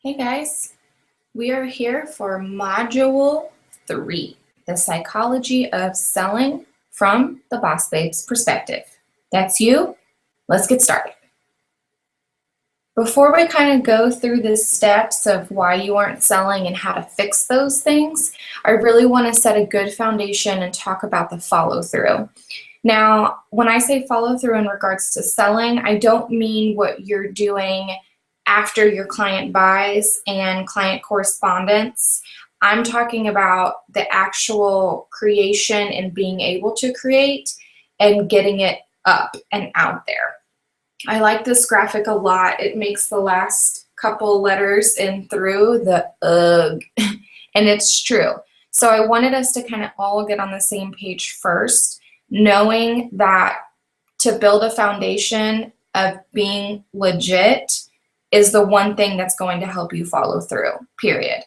Hey guys, we are here for Module 3, the psychology of selling from the boss babe's perspective. That's you. Let's get started. Before we kind of go through the steps of why you aren't selling and how to fix those things, I really want to set a good foundation and talk about the follow through. Now, when I say follow through in regards to selling, I don't mean what you're doing after your client buys and client correspondence. I'm talking about the actual creation and being able to create and getting it up and out there. I like this graphic a lot. It makes the last couple letters in through the ugh, and it's true. So I wanted us to kind of all get on the same page first, knowing that to build a foundation of being legit is the one thing that's going to help you follow through, period.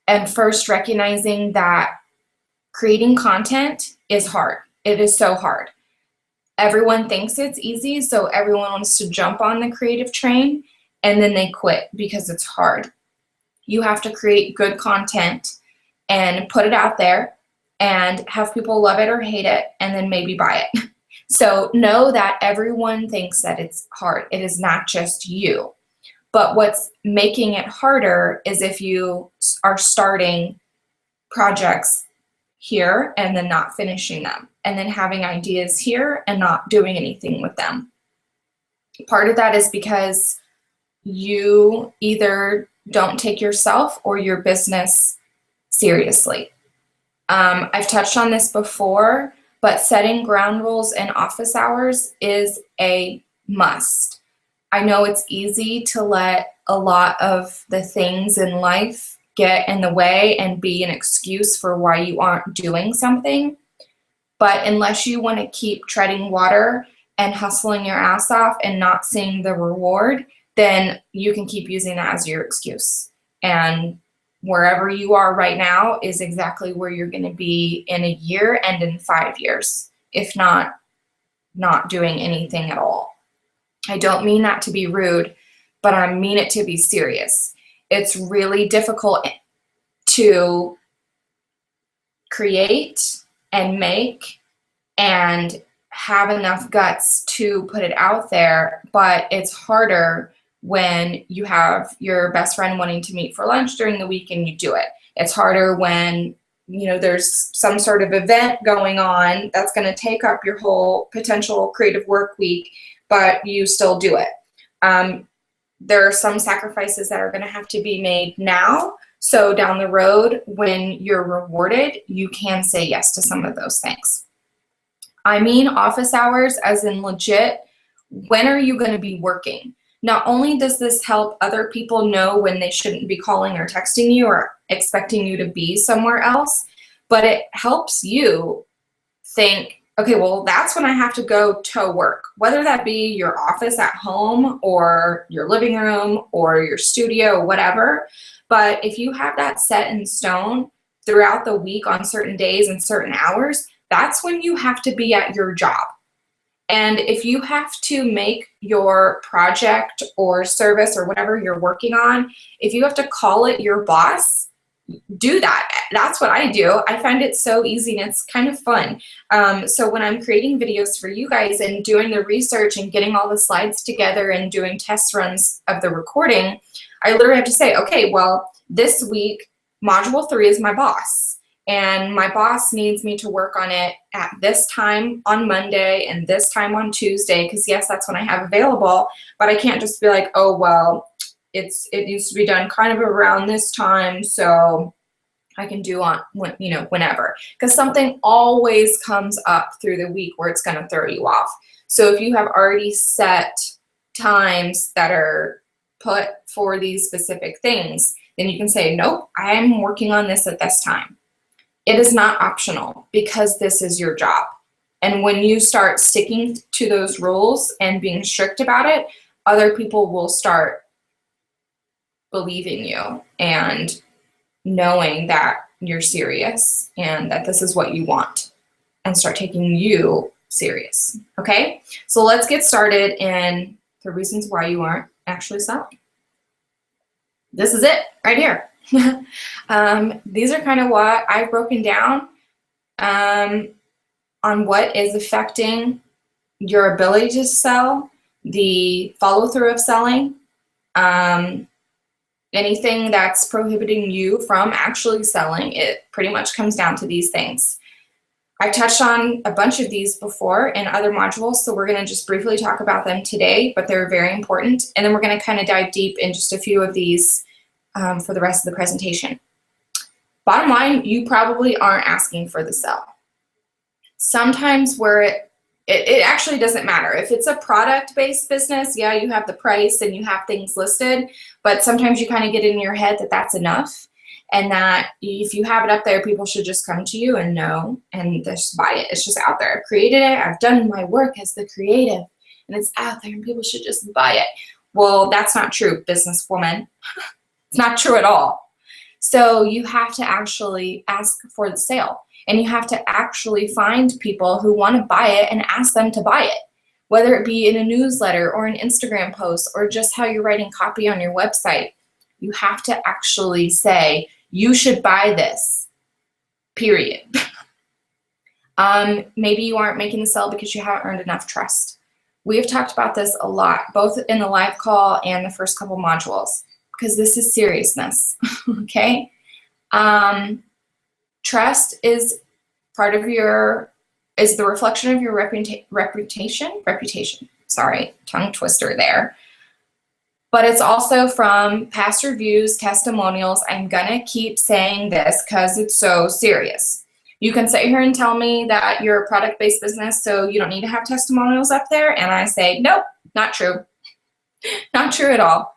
And first, recognizing that creating content is hard. It is so hard. Everyone thinks it's easy, so everyone wants to jump on the creative train, and then they quit because it's hard. You have to create good content and put it out there and have people love it or hate it, and then maybe buy it. So know that everyone thinks that it's hard. It is not just you. But what's making it harder is if you are starting projects here and then not finishing them, and then having ideas here and not doing anything with them. Part of that is because you either don't take yourself or your business seriously. I've touched on this before, but setting ground rules and office hours is a must. I know it's easy to let a lot of the things in life get in the way and be an excuse for why you aren't doing something. But unless you want to keep treading water and hustling your ass off and not seeing the reward, then you can keep using that as your excuse. And wherever you are right now is exactly where you're going to be in a year and in 5 years, if not doing anything at all. I don't mean that to be rude, but I mean it to be serious. It's really difficult to create and make and have enough guts to put it out there, but it's harder when you have your best friend wanting to meet for lunch during the week and you do it. It's harder when there's some sort of event going on that's going to take up your whole potential creative work week, but you still do it. There are some sacrifices that are going to have to be made now, so down the road when you're rewarded, you can say yes to some of those things. I mean office hours as in legit, when are you going to be working? Not only does this help other people know when they shouldn't be calling or texting you or expecting you to be somewhere else, but it helps you think, okay, well, that's when I have to go to work, whether that be your office at home or your living room or your studio, whatever. But if you have that set in stone throughout the week on certain days and certain hours, that's when you have to be at your job. And if you have to make your project or service or whatever you're working on, if you have to call it your boss, do that. That's what I do. I find it so easy and it's kind of fun. So when I'm creating videos for you guys and doing the research and getting all the slides together and doing test runs of the recording, I literally have to say, okay, well, this week, Module 3 is my boss. And my boss needs me to work on it at this time on Monday and this time on Tuesday, because yes, that's when I have available, but I can't just be like, oh, well, it needs to be done kind of around this time, so I can do on whenever, because something always comes up through the week where it's going to throw you off. So if you have already set times that are put for these specific things, then you can say, nope, I am working on this at this time. It is not optional because this is your job. And when you start sticking to those rules and being strict about it, other people will start believing you and knowing that you're serious and that this is what you want and start taking you serious. Okay? So let's get started in the reasons why you aren't actually selling. This is it right here. These are kind of what I've broken down on what is affecting your ability to sell, the follow-through of selling, anything that's prohibiting you from actually selling. It pretty much comes down to these things. I've touched on a bunch of these before in other modules, so we're going to just briefly talk about them today, but they're very important. And then we're going to kind of dive deep in just a few of these for the rest of the presentation. Bottom line, you probably aren't asking for the sell. Sometimes where it actually doesn't matter. If it's a product-based business, yeah, you have the price and you have things listed, but sometimes you kind of get in your head that that's enough, and that if you have it up there, people should just come to you and know and just buy it. It's just out there. I've created it. I've done my work as the creative, and it's out there, and people should just buy it. Well, that's not true, businesswoman. It's not true at all. So you have to actually ask for the sale, and you have to actually find people who want to buy it and ask them to buy it, whether it be in a newsletter or an Instagram post or just how you're writing copy on your website. You have to actually say, you should buy this, period. Maybe you aren't making the sale because you haven't earned enough trust. We have talked about this a lot, both in the live call and the first couple modules, because this is seriousness, okay? Trust is part of is the reflection of your reputation, sorry, tongue twister there. But it's also from past reviews, testimonials. I'm gonna keep saying this because it's so serious. You can sit here and tell me that you're a product-based business, so you don't need to have testimonials up there, and I say, nope, not true. Not true at all.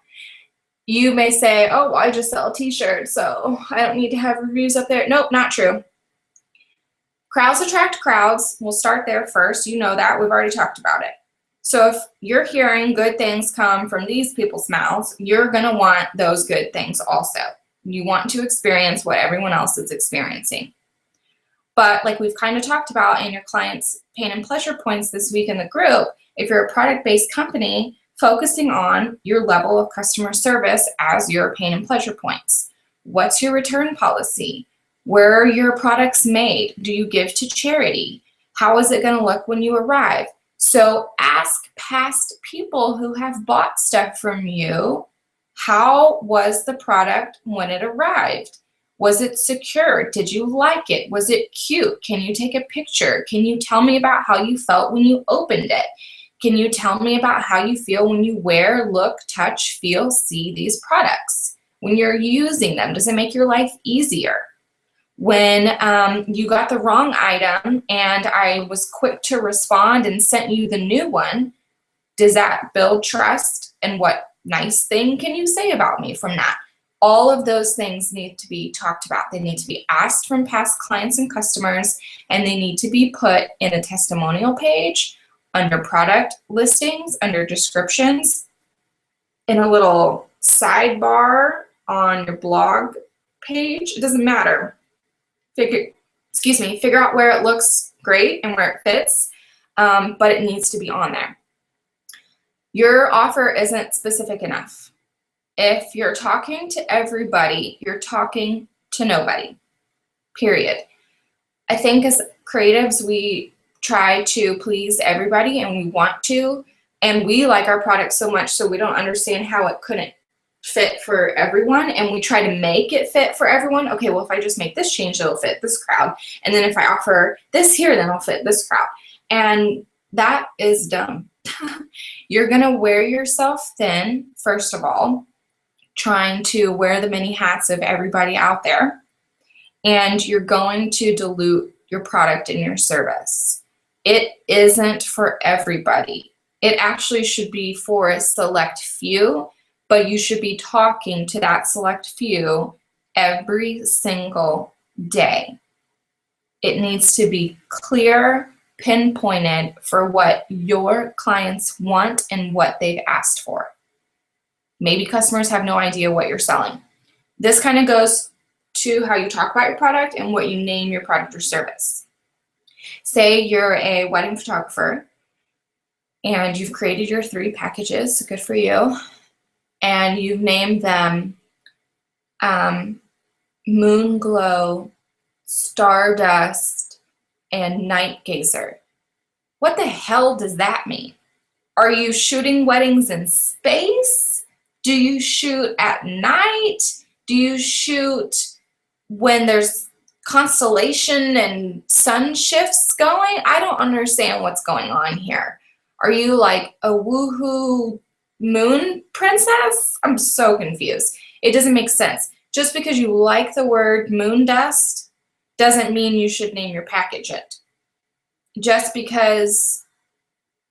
You may say, oh, I just sell t-shirts, so I don't need to have reviews up there. Nope, not true. Crowds attract crowds. We'll start there first. You know that. We've already talked about it. So if you're hearing good things come from these people's mouths, you're going to want those good things also. You want to experience what everyone else is experiencing. But like we've kind of talked about in your clients' pain and pleasure points this week in the group, if you're a product-based company, focusing on your level of customer service as your pain and pleasure points. What's your return policy? Where are your products made? Do you give to charity? How is it going to look when you arrive? So ask past people who have bought stuff from you, how was the product when it arrived? Was it secure? Did you like it? Was it cute? Can you take a picture? Can you tell me about how you felt when you opened it? Can you tell me about how you feel when you wear, look, touch, feel, see these products? When you're using them, does it make your life easier? When you got the wrong item and I was quick to respond and sent you the new one, does that build trust? And what nice thing can you say about me from that? All of those things need to be talked about. They need to be asked from past clients and customers, and they need to be put in a testimonial page, under product listings, under descriptions, in a little sidebar on your blog page. It doesn't matter. Figure out where it looks great and where it fits, but it needs to be on there. Your offer isn't specific enough. If you're talking to everybody, you're talking to nobody, period. I think as creatives, we try to please everybody, and we want to, and we like our product so much, so we don't understand how it couldn't fit for everyone, and we try to make it fit for everyone. Okay, well, if I just make this change, it'll fit this crowd, and then if I offer this here, then it'll fit this crowd, and that is dumb. You're gonna wear yourself thin, first of all, trying to wear the many hats of everybody out there, and you're going to dilute your product and your service. It isn't for everybody. It actually should be for a select few, but you should be talking to that select few every single day. It needs to be clear, pinpointed for what your clients want and what they've asked for. Maybe customers have no idea what you're selling. This kind of goes to how you talk about your product and what you name your product or service. Say you're a wedding photographer and you've created your 3 packages, good for you, and you've named them moon glow, stardust, and night gazer. What the hell does that mean? Are you shooting weddings in space? Do you shoot at night? Do you shoot when there's constellation and sun shifts going? I don't understand what's going on here. Are you like a woohoo moon princess? I'm so confused. It doesn't make sense. Just because you like the word moon dust doesn't mean you should name your package it. Just because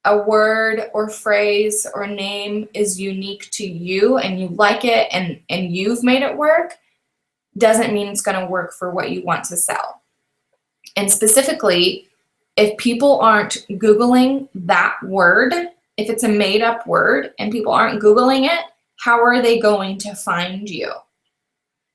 a word or phrase or name is unique to you and you like it and you've made it work doesn't mean it's going to work for what you want to sell. And specifically, if people aren't Googling that word, if it's a made up word and people aren't Googling it, how are they going to find you?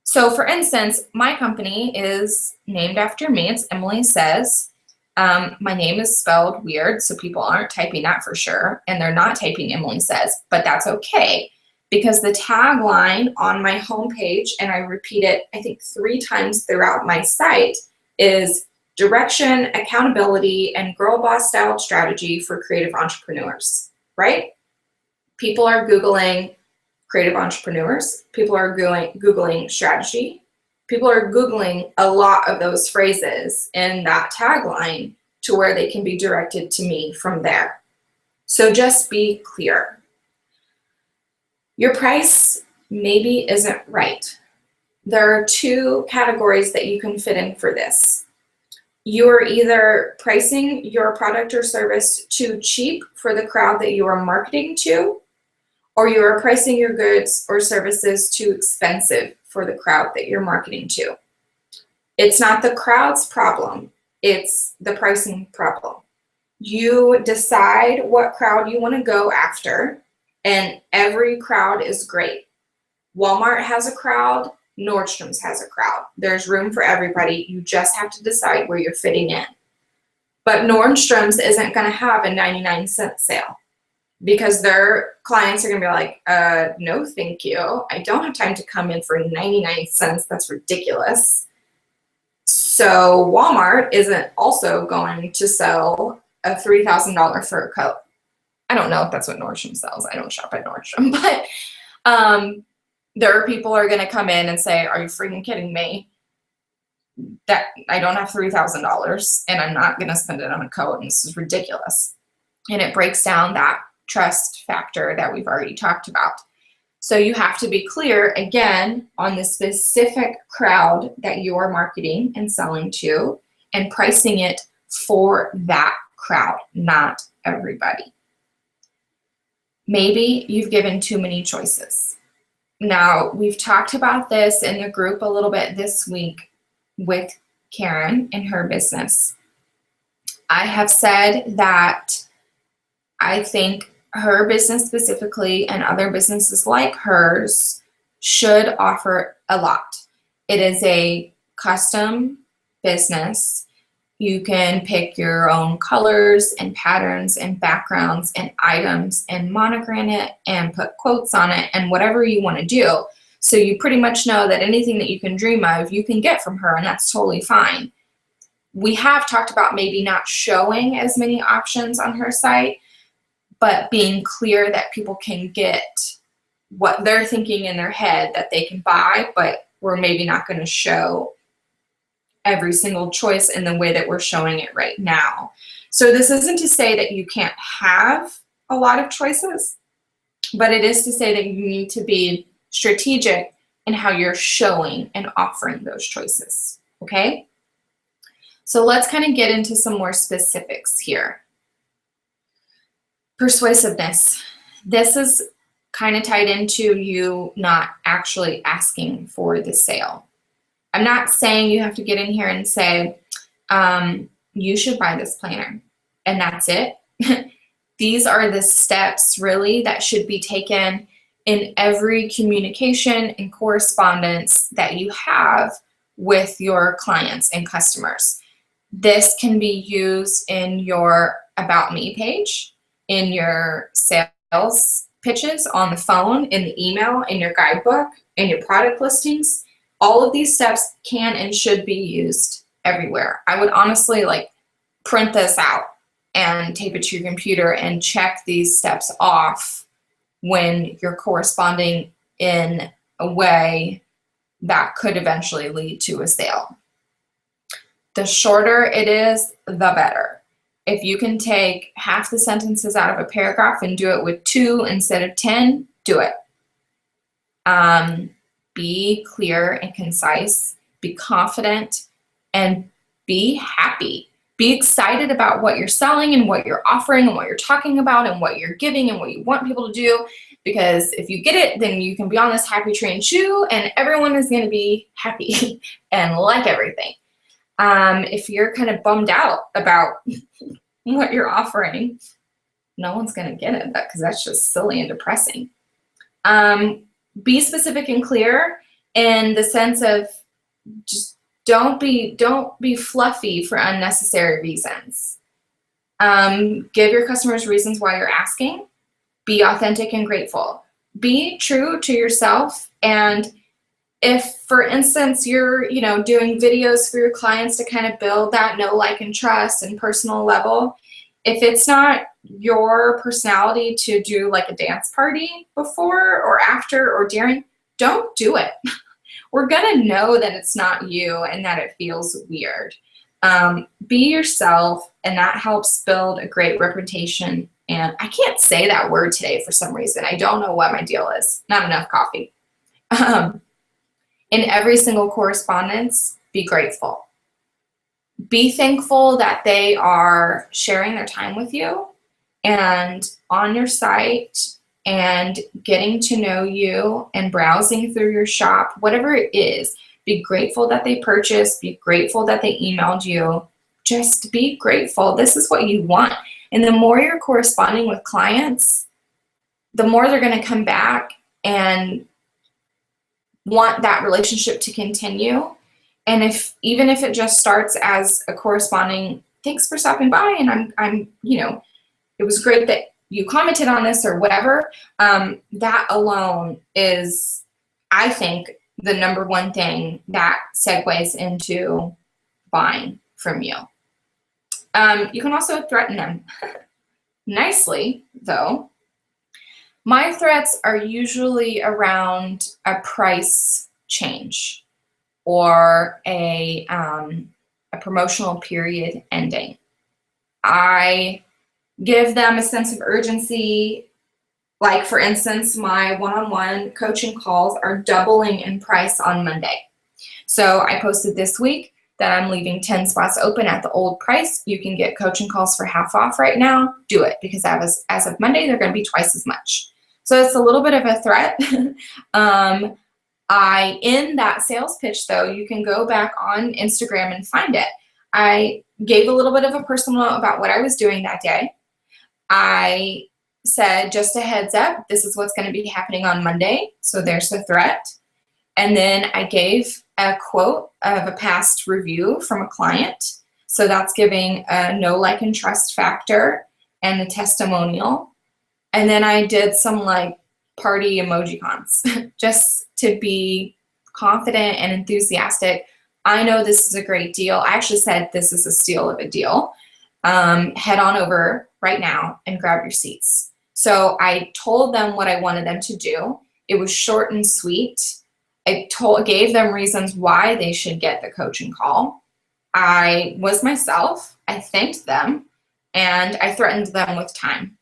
So for instance, my company is named after me. It's Emily Says. My name is spelled weird, so people aren't typing that for sure, and they're not typing Emily Says, but that's okay because the tagline on my homepage, and I repeat it, I think 3 times throughout my site, is direction, accountability, and girl boss style strategy for creative entrepreneurs, right? People are Googling creative entrepreneurs. People are Googling strategy. People are Googling a lot of those phrases in that tagline to where they can be directed to me from there. So just be clear. Your price maybe isn't right. There are 2 categories that you can fit in for this. You are either pricing your product or service too cheap for the crowd that you are marketing to, or you are pricing your goods or services too expensive for the crowd that you're marketing to. It's not the crowd's problem, it's the pricing problem. You decide what crowd you want to go after, and every crowd is great. Walmart has a crowd, Nordstrom's has a crowd. There's room for everybody. You just have to decide where you're fitting in. But Nordstrom's isn't going to have a 99-cent sale because their clients are going to be like, no, thank you. I don't have time to come in for 99 cents. That's ridiculous. So Walmart isn't also going to sell a $3,000 fur coat. I don't know if that's what Nordstrom sells. I don't shop at Nordstrom, but there are people who are going to come in and say, are you freaking kidding me? That I don't have $3,000 and I'm not going to spend it on a coat, and this is ridiculous. And it breaks down that trust factor that we've already talked about. So you have to be clear again on the specific crowd that you're marketing and selling to and pricing it for that crowd, not everybody. Maybe you've given too many choices. Now, we've talked about this in the group a little bit this week with Karen and her business. I have said that I think her business specifically and other businesses like hers should offer a lot. It is a custom business. You can pick your own colors and patterns and backgrounds and items and monogram it and put quotes on it and whatever you want to do. So you pretty much know that anything that you can dream of, you can get from her, and that's totally fine. We have talked about maybe not showing as many options on her site, but being clear that people can get what they're thinking in their head that they can buy, but we're maybe not going to show every single choice in the way that we're showing it right now. So this isn't to say that you can't have a lot of choices, but it is to say that you need to be strategic in how you're showing and offering those choices, okay? So let's kind of get into some more specifics here. Persuasiveness. This is kind of tied into you not actually asking for the sale. I'm not saying you have to get in here and say, you should buy this planner, and that's it. These are the steps really that should be taken in every communication and correspondence that you have with your clients and customers. This can be used in your About Me page, in your sales pitches on the phone, in the email, in your guidebook, in your product listings. all of these steps can and should be used everywhere. I would honestly like print this out and tape it to your computer and check these steps off when you're corresponding in a way that could eventually lead to a sale. The shorter it is, the better. If you can take half the sentences out of a paragraph and do it with 2 instead of 10, do it. Be clear and concise, be confident, and be happy. Be excited about what you're selling and what you're offering and what you're talking about and what you're giving and what you want people to do. Because if you get it, then you can be on this happy train too, and everyone is going to be happy and like everything. If you're kind of bummed out about what you're offering, no one's going to get it because that's just silly and depressing. Be specific and clear in the sense of just don't be fluffy for unnecessary reasons. Give your customers reasons why you're asking. Be authentic and grateful. Be true to yourself. And if, for instance, you're doing videos for your clients to kind of build that know, like, and trust and personal level, if it's not your personality to do like a dance party before or after or during, don't do it. We're gonna know that it's not you and that it feels weird. Be yourself, and that helps build a great reputation. And I can't say that word today for some reason. I don't know what my deal is. Not enough coffee. In every single correspondence, be grateful. Be thankful that they are sharing their time with you and on your site and getting to know you and browsing through your shop, whatever it is. Be grateful that they purchased. Be grateful that they emailed you. Just be grateful. This is what you want. And the more you're corresponding with clients, the more they're going to come back and want that relationship to continue. And even if it just starts as a corresponding, thanks for stopping by, and I'm it was great that you commented on this or whatever, that alone is, I think, the number one thing that segues into buying from you. You can also threaten them nicely, though. My threats are usually around a price change or a promotional period ending. I give them a sense of urgency. Like, for instance, my one-on-one coaching calls are doubling in price on Monday. So I posted this week that I'm leaving 10 spots open at the old price. You can get coaching calls for half off right now. Do it, because as of Monday, they're going to be twice as much. So it's a little bit of a threat. In that sales pitch, though, you can go back on Instagram and find it. I gave a little bit of a personal note about what I was doing that day. I said, just a heads up, this is what's going to be happening on Monday. So there's the threat. And then I gave a quote of a past review from a client. So that's giving a know, like, and trust factor and a testimonial. And then I did some like party emojicons just to be confident and enthusiastic. I know this is a great deal. I actually said this is a steal of a deal. Head on over right now and grab your seats. So I told them what I wanted them to do. It was short and sweet. I gave them reasons why they should get the coaching call. I was myself. I thanked them, and I threatened them with time.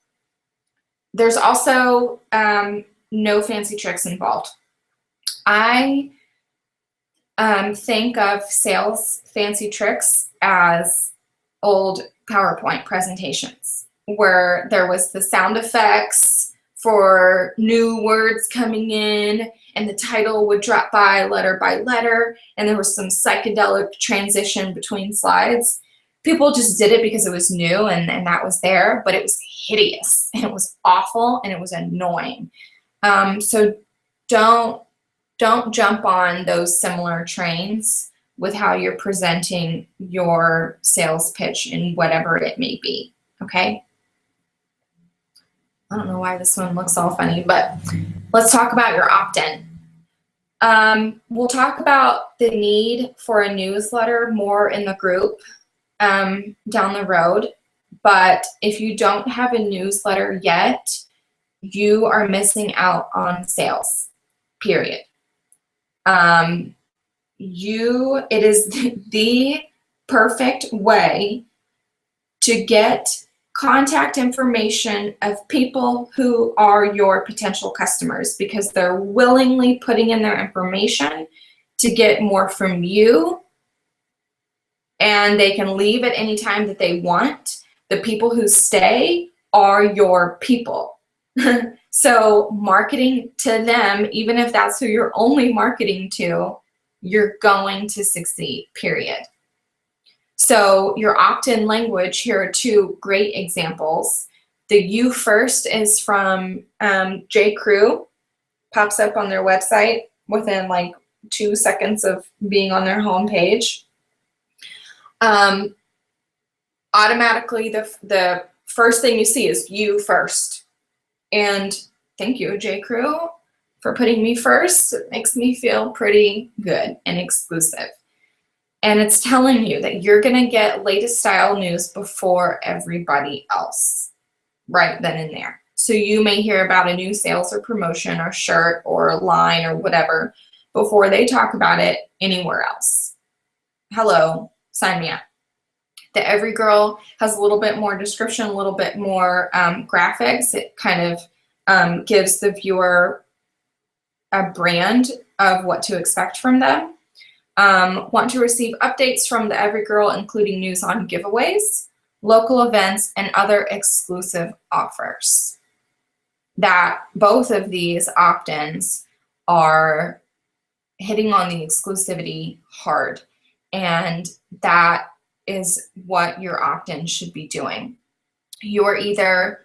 There's also no fancy tricks involved. I think of sales fancy tricks as old PowerPoint presentations where there was the sound effects for new words coming in, and the title would drop by letter, and there was some psychedelic transition between slides. People just did it because it was new and that was there, but it was hideous and it was awful and it was annoying. So don't jump on those similar trains with how you're presenting your sales pitch in whatever it may be, okay? I don't know why this one looks all funny, but let's talk about your opt-in. We'll talk about the need for a newsletter more in the group down the road. But if you don't have a newsletter yet, you are missing out on sales, period. It is the perfect way to get contact information of people who are your potential customers, because they're willingly putting in their information to get more from you, and they can leave at any time that they want. The people who stay are your people. So marketing to them, even if that's who you're only marketing to, you're going to succeed, period. So your opt-in language, here are two great examples. The You First is from J. Crew, pops up on their website within like 2 seconds of being on their homepage. Automatically, the first thing you see is You First. And thank you, J. Crew, for putting me first. It makes me feel pretty good and exclusive. And it's telling you that you're going to get latest style news before everybody else, right then and there. So you may hear about a new sales or promotion or shirt or line or whatever before they talk about it anywhere else. Hello, sign me up. The Every Girl has a little bit more description, a little bit more graphics. It kind of gives the viewer a brand of what to expect from them. Want to receive updates from the Every Girl, including news on giveaways, local events, and other exclusive offers. That both of these opt-ins are hitting on the exclusivity hard, and that is what your opt-in should be doing. You're either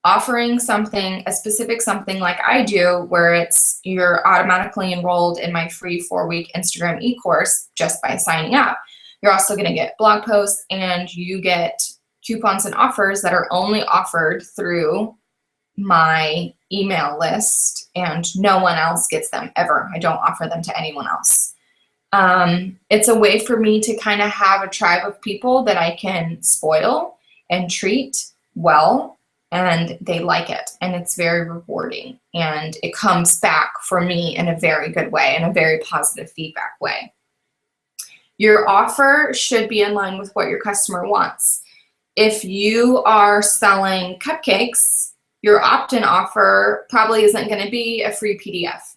offering something, a specific something like I do, where you're automatically enrolled in my free 4-week Instagram e-course just by signing up. You're also going to get blog posts, and you get coupons and offers that are only offered through my email list, and no one else gets them ever. I don't offer them to anyone else. It's a way for me to kind of have a tribe of people that I can spoil and treat well, and they like it, and it's very rewarding, and it comes back for me in a very good way, in a very positive feedback way. Your offer should be in line with what your customer wants. If you are selling cupcakes, your opt-in offer probably isn't going to be a free PDF.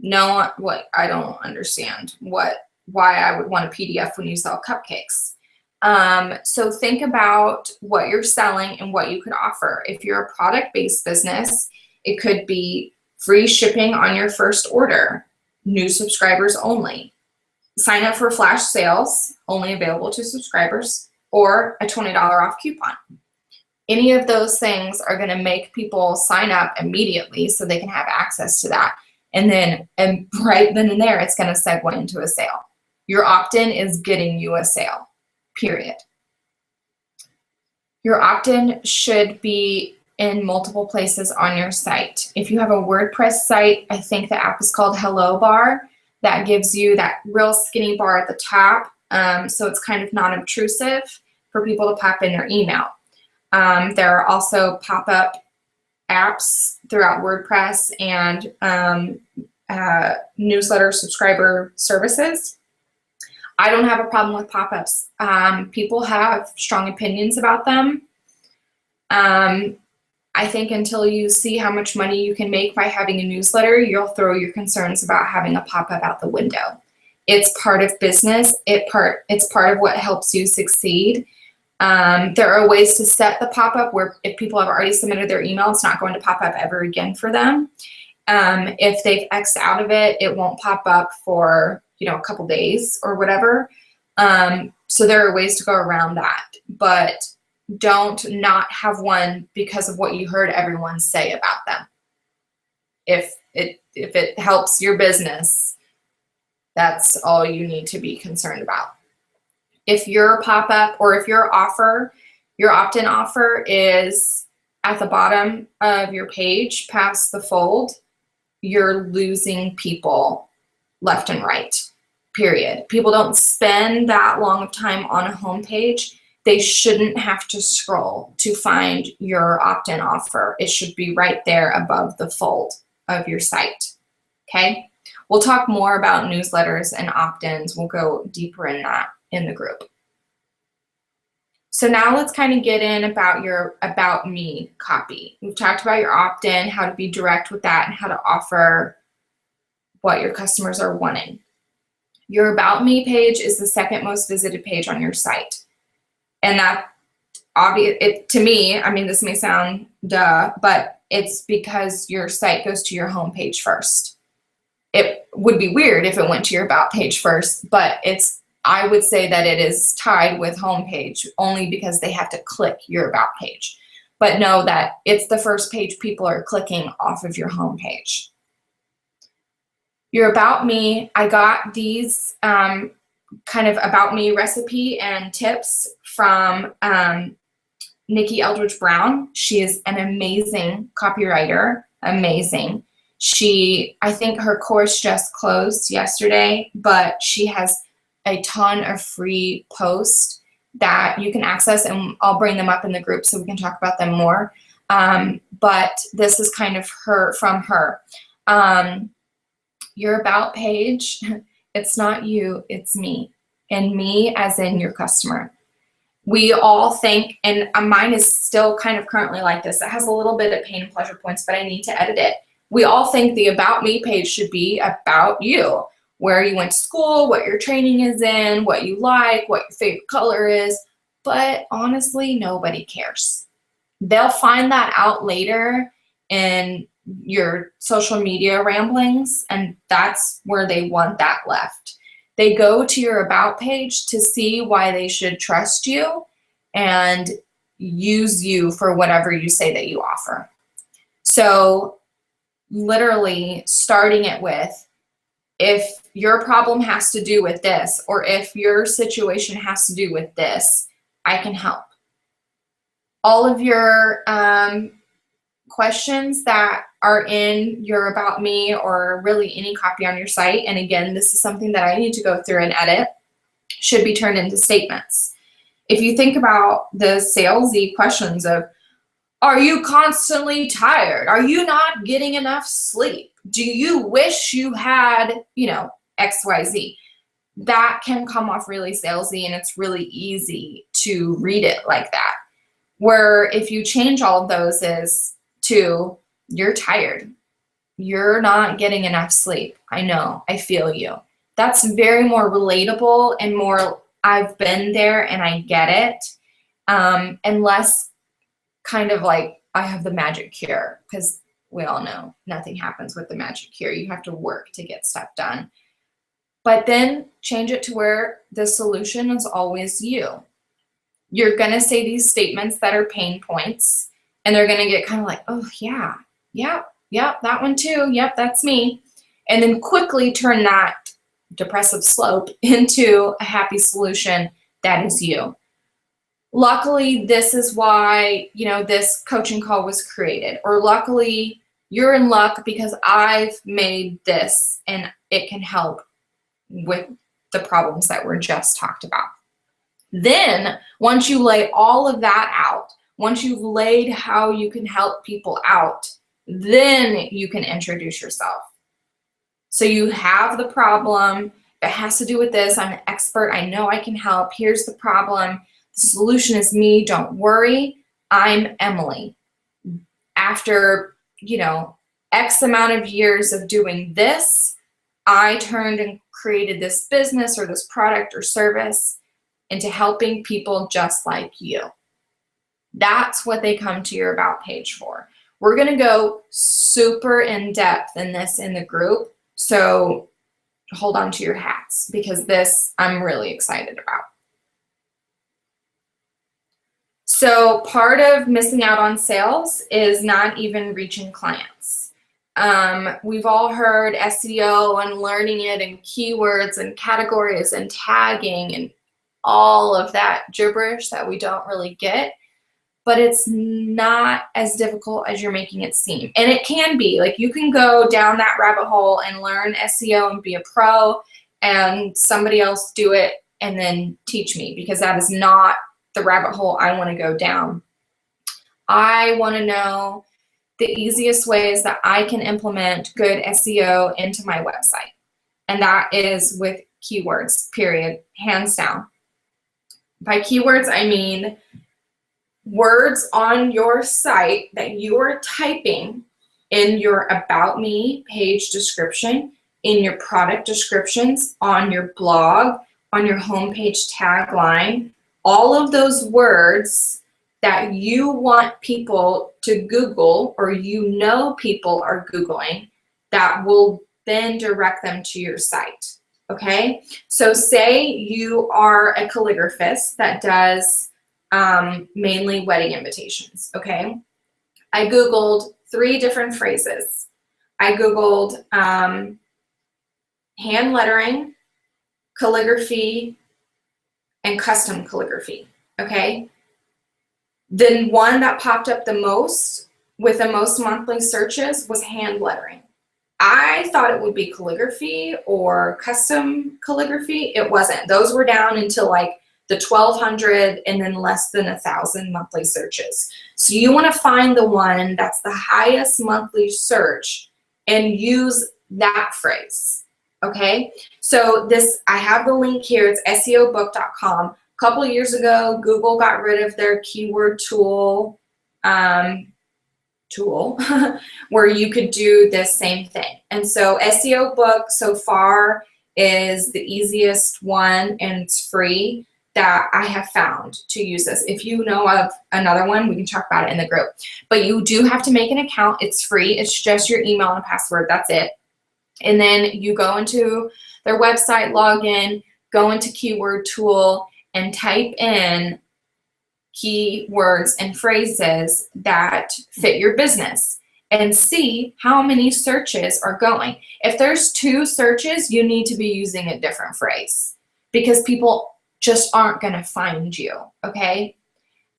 No, I don't understand why I would want a PDF when you sell cupcakes. So think about what you're selling and what you could offer. If you're a product-based business, it could be free shipping on your first order, new subscribers only, sign up for flash sales, only available to subscribers, or a $20 off coupon. Any of those things are going to make people sign up immediately so they can have access to that. And right then and there, it's going to segue into a sale. Your opt-in is getting you a sale, period. Your opt-in should be in multiple places on your site. If you have a WordPress site, I think the app is called Hello Bar. That gives you that real skinny bar at the top, so it's kind of non-obtrusive for people to pop in their email. There are also pop-up apps throughout WordPress and newsletter subscriber services. I don't have a problem with pop-ups. People have strong opinions about them. I think until you see how much money you can make by having a newsletter, you'll throw your concerns about having a pop-up out the window. It's part of business. It's part of what helps you succeed. There are ways to set the pop-up where if people have already submitted their email, it's not going to pop up ever again for them. If they've X'd out of it, it won't pop up for a couple days or whatever. So there are ways to go around that, but don't not have one because of what you heard everyone say about them. If it helps your business, that's all you need to be concerned about. If your pop-up or if your offer, your opt-in offer is at the bottom of your page past the fold, you're losing people left and right, period. People don't spend that long of time on a homepage. They shouldn't have to scroll to find your opt-in offer. It should be right there above the fold of your site, okay? We'll talk more about newsletters and opt-ins. We'll go deeper in that in the group. So now let's kind of get in about your About Me copy. We've talked about your opt-in, how to be direct with that, and how to offer what your customers are wanting. Your About Me page is the second most visited page on your site. And that, to me, I mean, this may sound duh, but it's because your site goes to your home page first. It would be weird if it went to your About page first, but I would say that it is tied with homepage only because they have to click your About page. But know that it's the first page people are clicking off of your homepage. Your About Me, I got these kind of About Me recipe and tips from Nikki Eldridge Brown. She is an amazing copywriter, amazing. I think her course just closed yesterday, but she has a ton of free posts that you can access, and I'll bring them up in the group so we can talk about them more. But this is kind of from her. Your About page, it's not you, it's me. And me as in your customer. We all think, and mine is still kind of currently like this. It has a little bit of pain and pleasure points, but I need to edit it. We all think the About Me page should be about you. Where you went to school, what your training is in, what you like, what your favorite color is. But honestly, nobody cares. They'll find that out later in your social media ramblings, and that's where they want that left. They go to your About page to see why they should trust you and use you for whatever you say that you offer. So literally starting it with, if your problem has to do with this, or if your situation has to do with this, I can help. All of your questions that are in your About Me or really any copy on your site, and again, this is something that I need to go through and edit, should be turned into statements. If you think about the salesy questions of, are you constantly tired? Are you not getting enough sleep? Do you wish you had, XYZ? That can come off really salesy, and it's really easy to read it like that. Where if you change all of those is to, you're tired. You're not getting enough sleep. I know, I feel you. That's very more relatable and more, I've been there and I get it. And less kind of like, I have the magic cure, because we all know nothing happens with the magic cure. You have to work to get stuff done. But then change it to where the solution is always you. You're going to say these statements that are pain points, and they're going to get kind of like, oh, yeah, yep, that one too. Yep, that's me. And then quickly turn that depressive slope into a happy solution that is you. Luckily, this is why, this coaching call was created. Or luckily, you're in luck because I've made this and it can help with the problems that were just talked about. Then, once you lay all of that out, once you've laid how you can help people out, then you can introduce yourself. So you have the problem. It has to do with this. I'm an expert. I know I can help. Here's the problem. The solution is me. Don't worry. I'm Emily. After, X amount of years of doing this, I turned and created this business or this product or service into helping people just like you. That's what they come to your About page for. We're going to go super in depth in this in the group. So hold on to your hats, because this I'm really excited about. So part of missing out on sales is not even reaching clients. We've all heard SEO and learning it and keywords and categories and tagging and all of that gibberish that we don't really get. but it's not as difficult as you're making it seem. And it can be. Like, you can go down that rabbit hole and learn SEO and be a pro, and somebody else do it and then teach me, because that is not the rabbit hole I want to go down. I want to know the easiest ways that I can implement good SEO into my website. And that is with keywords, period, hands down. By keywords, I mean words on your site that you are typing in your About Me page description, in your product descriptions, on your blog, on your homepage tagline, all of those words that you want people to Google, or you know people are Googling, that will then direct them to your site. Okay, so say you are a calligraphist that does mainly wedding invitations. Okay, I Googled 3 different phrases. I Googled hand lettering, calligraphy, and custom calligraphy. Okay, then one that popped up the most with the most monthly searches was hand lettering. I thought it would be calligraphy or custom calligraphy. It wasn't. Those were down into like the 1,200 and then less than 1,000 monthly searches. So you want to find the one that's the highest monthly search and use that phrase. Okay, so this, I have the link here. It's SEObook.com. A couple of years ago, Google got rid of their keyword tool where you could do this same thing. And so SEO Book so far is the easiest one, and it's free, that I have found to use this. If you know of another one, we can talk about it in the group. But you do have to make an account. It's free. It's just your email and a password. That's it. And then you go into their website, log in, go into keyword tool, and type in keywords and phrases that fit your business, and see how many searches are going. If there's 2 searches, you need to be using a different phrase, because people just aren't going to find you. Okay,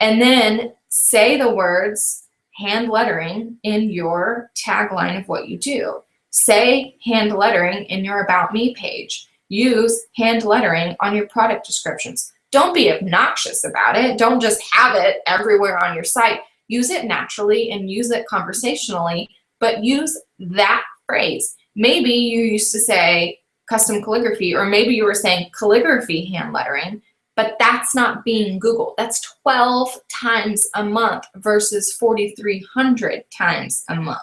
and then say the words hand lettering in your tagline of what you do. Say hand lettering in your About Me page. Use hand lettering on your product descriptions. Don't be obnoxious about it. Don't just have it everywhere on your site. Use it naturally and use it conversationally, but use that phrase. Maybe you used to say custom calligraphy, or maybe you were saying calligraphy hand lettering, but that's not being Googled. That's 12 times a month versus 4,300 times a month.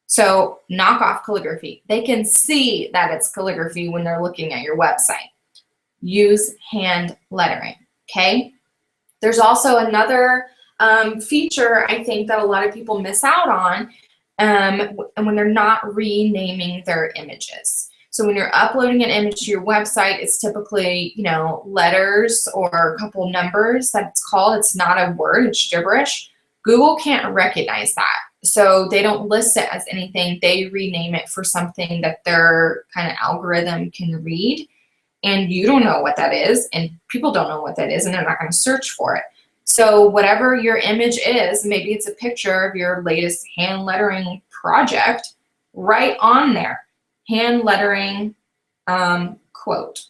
So knock off calligraphy. They can see that it's calligraphy when they're looking at your website. Use hand lettering, okay? There's also another feature I think that a lot of people miss out on when they're not renaming their images. So when you're uploading an image to your website, it's typically, you know, letters or a couple numbers that it's called. It's not a word, it's gibberish. Google can't recognize that. So they don't list it as anything. They rename it for something that their kind of algorithm can read. And you don't know what that is, and people don't know what that is, and they're not going to search for it. So whatever your image is, maybe it's a picture of your latest hand lettering project, right on there, hand lettering quote,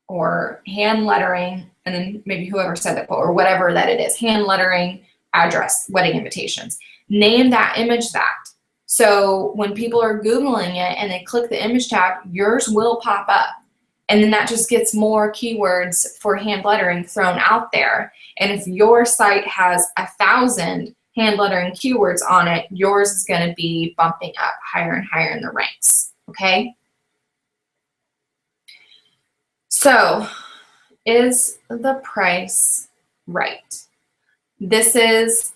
or hand lettering, and then maybe whoever said that quote, or whatever that it is, hand lettering address, wedding invitations. Name that image that. So when people are Googling it and they click the image tab, yours will pop up. And then that just gets more keywords for hand lettering thrown out there. And if your site has 1,000 hand lettering keywords on it, yours is going to be bumping up higher and higher in the ranks. Okay? So, is the price right? This is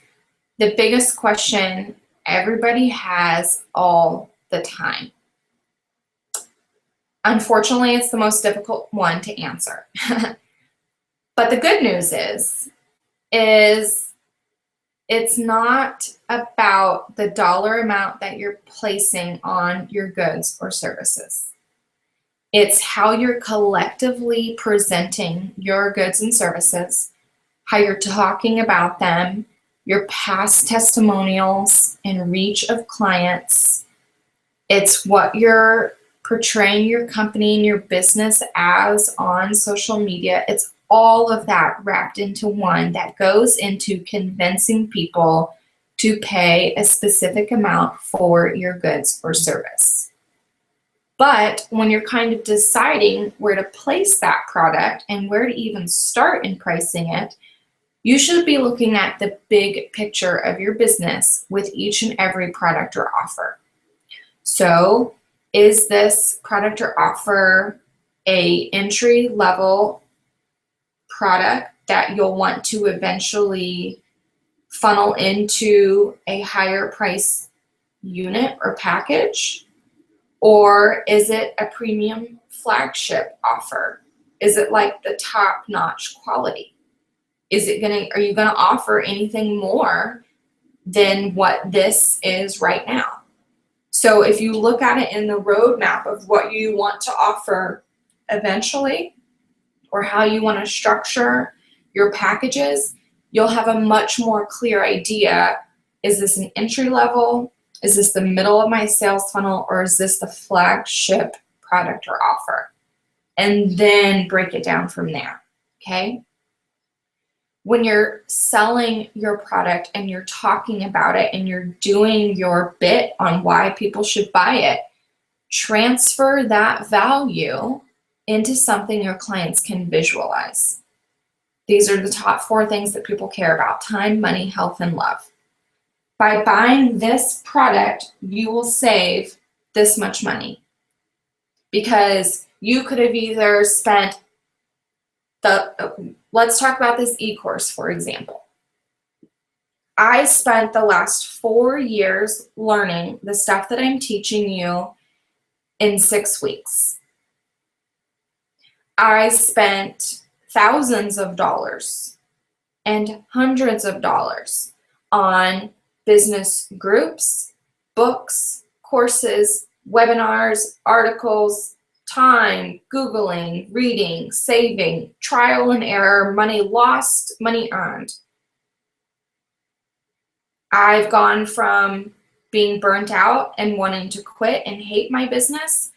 the biggest question everybody has all the time. Unfortunately, it's the most difficult one to answer. But the good news is it's not about the dollar amount that you're placing on your goods or services. It's how you're collectively presenting your goods and services, how you're talking about them, your past testimonials and reach of clients. It's what you're portraying your company and your business as on social media. It's all of that wrapped into one that goes into convincing people to pay a specific amount for your goods or service. But when you're kind of deciding where to place that product and where to even start in pricing it, you should be looking at the big picture of your business with each and every product or offer. So, is this product or offer a entry-level product that you'll want to eventually funnel into a higher price unit or package? Or is it a premium flagship offer? Is it like the top-notch quality? Are you gonna offer anything more than what this is right now? So if you look at it in the roadmap of what you want to offer eventually, or how you want to structure your packages, you'll have a much more clear idea. Is this an entry level? Is this the middle of my sales funnel? Or is this the flagship product or offer? And then break it down from there, okay? When you're selling your product and you're talking about it and you're doing your bit on why people should buy it, transfer that value into something your clients can visualize. These are the top 4 things that people care about: time, money, health, and love. By buying this product, you will save this much money, because you could have either spent let's talk about this e-course, for example. I spent the last 4 years learning the stuff that I'm teaching you in 6 weeks. I spent thousands of dollars and hundreds of dollars on business groups, books, courses, webinars, articles, time, Googling, reading, saving, trial and error, money lost, money earned. I've gone from being burnt out and wanting to quit and hate my business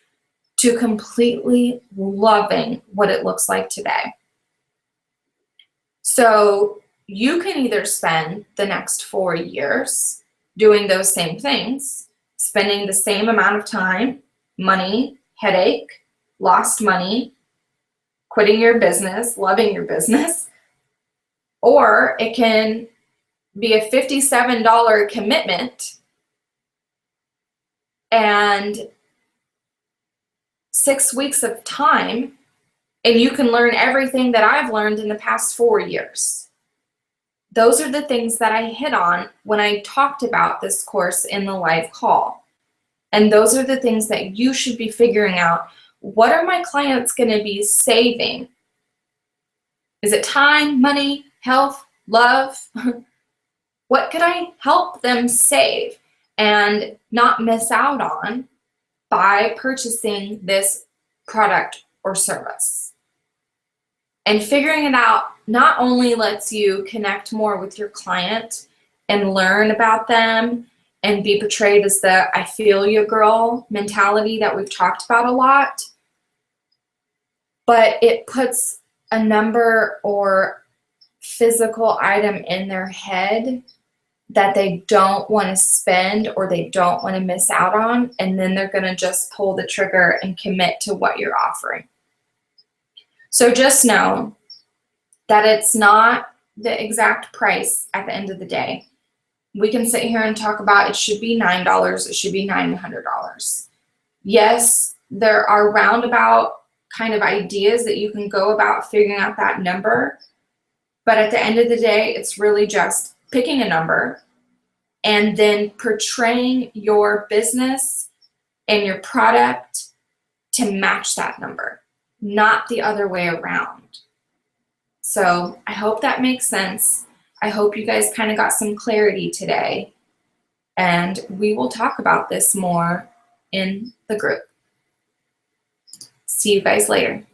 to completely loving what it looks like today. So you can either spend the next 4 years doing those same things, spending the same amount of time, money, headache, lost money, quitting your business, loving your business, or it can be a $57 commitment and 6 weeks of time, and you can learn everything that I've learned in the past 4 years. Those are the things that I hit on when I talked about this course in the live call. And those are the things that you should be figuring out. What are my clients going to be saving? Is it time, money, health, love? What could I help them save and not miss out on by purchasing this product or service? And figuring it out not only lets you connect more with your client and learn about them and be portrayed as the I feel you girl mentality that we've talked about a lot, but it puts a number or physical item in their head that they don't want to spend or they don't want to miss out on, and then they're going to just pull the trigger and commit to what you're offering. So just know that it's not the exact price at the end of the day. We can sit here and talk about it should be $9, it should be $900. Yes, there are roundabout kind of ideas that you can go about figuring out that number, but at the end of the day, it's really just picking a number and then portraying your business and your product to match that number, not the other way around. So I hope that makes sense. I hope you guys kind of got some clarity today, and we will talk about this more in the group. See you guys later.